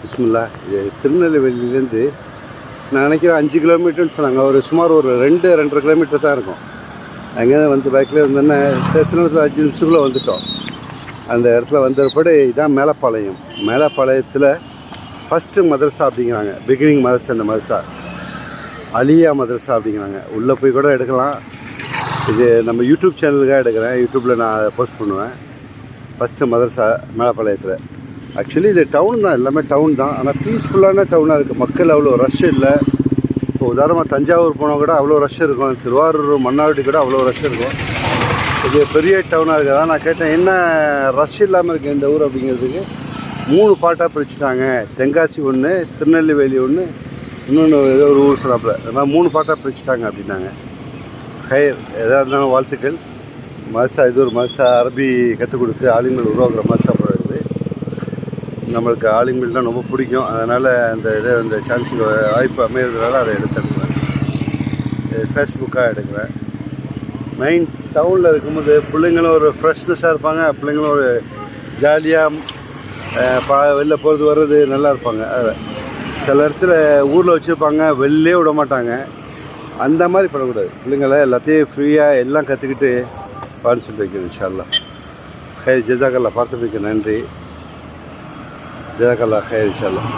பிஸ்மில்லா. இது திருநெல்வேலியிலேருந்து நான் நினைக்கிறேன் 5 கிலோமீட்டர்னு சொன்னாங்க. சுமார் ஒரு 2-2.5 கிலோமீட்டர் தான் இருக்கும். அங்கேருந்து வந்து பைக்கில் வந்தோன்னே திருநெல்வேலி 5 நிமிஷத்துக்குள்ளே வந்துவிட்டோம். அந்த இடத்துல வந்தபடி இதான் மேலப்பாளையம். மேலப்பாளையத்தில் ஃபஸ்ட்டு மதரசா அப்படிங்கிறாங்க. பிகினிங் மதரசா. இந்த மதரசா அலியா மதரசா அப்படிங்கிறாங்க. உள்ளே போய் கூட எடுக்கலாம். இது நம்ம யூடியூப் சேனலுக்காக எடுக்கிறேன். யூடியூப்பில் நான் போஸ்ட் பண்ணுவேன். ஃபஸ்ட்டு மதரசா மேலப்பாளையத்தில். ஆக்சுவலி இது டவுன் தான், எல்லாமே டவுன் தான். ஆனால் பீஸ்ஃபுல்லான டவுனாக இருக்குது. மக்கள் அவ்வளோ ரஷ் இல்லை. இப்போ உதாரணமாக தஞ்சாவூர் போனால் கூட அவ்வளோ ரஷ் இருக்கும். திருவாரூர் மன்னார்குடி கூட அவ்வளோ ரஷ் இருக்கும். இது பெரிய டவுனாக இருக்குதா. நான் கேட்டேன் என்ன ரஷ் இல்லாமல் இருக்குது இந்த ஊர் அப்படிங்கிறதுக்கு. 3 பாட்டாக பிரிச்சுட்டாங்க. தென்காசி ஒன்று, திருநெல்வேலி ஒன்று, இன்னொன்று ஏதோ ஒரு ஊர் சொன்னாப்புல. அதனால் 3 பாட்டாக பிரிச்சுட்டாங்க அப்படின்னாங்க. ஹயர் எதாக இருந்தாலும் வாழ்த்துக்கள். மதரசா இது ஒரு மதரசா. அரபி கற்றுக் கொடுத்து ஆலிம்கள் உருவாக்குற மதரசா போல இருக்குது. நம்மளுக்கு ஆலிம்கள்லாம் ரொம்ப பிடிக்கும். அதனால் அந்த சான்ஸுக்கு வாய்ப்பு அமைகிறதுனால அதை எடுத்துருக்குறேன். ஃபேஸ்புக்காக எடுக்கிறேன். மெயின் டவுனில் இருக்கும்போது பிள்ளைங்களும் ஒரு ஃப்ரெஷ்னஸாக இருப்பாங்க. பிள்ளைங்களும் ஒரு ஜாலியாக வெளில போகிறது வர்றது நல்லா இருப்பாங்க. அதில் சில இடத்துல ஊரில் வச்சுருப்பாங்க, வெளிலே விட மாட்டாங்க. அந்த மாதிரி பண்ணக்கூடாது. பிள்ளைங்களை எல்லாத்தையும் ஃப்ரீயாக எல்லாம் கற்றுக்கிட்டு பான்னு சொல்லி வைக்கணும். இன்ஷா அல்லாஹ். ஹைர் ஜஸாக்கல்லாஹ். பார்த்ததுக்கு நன்றி. ஜஸாக்கல்லாஹ் ஹைர் இன்ஷா அல்லாஹ்.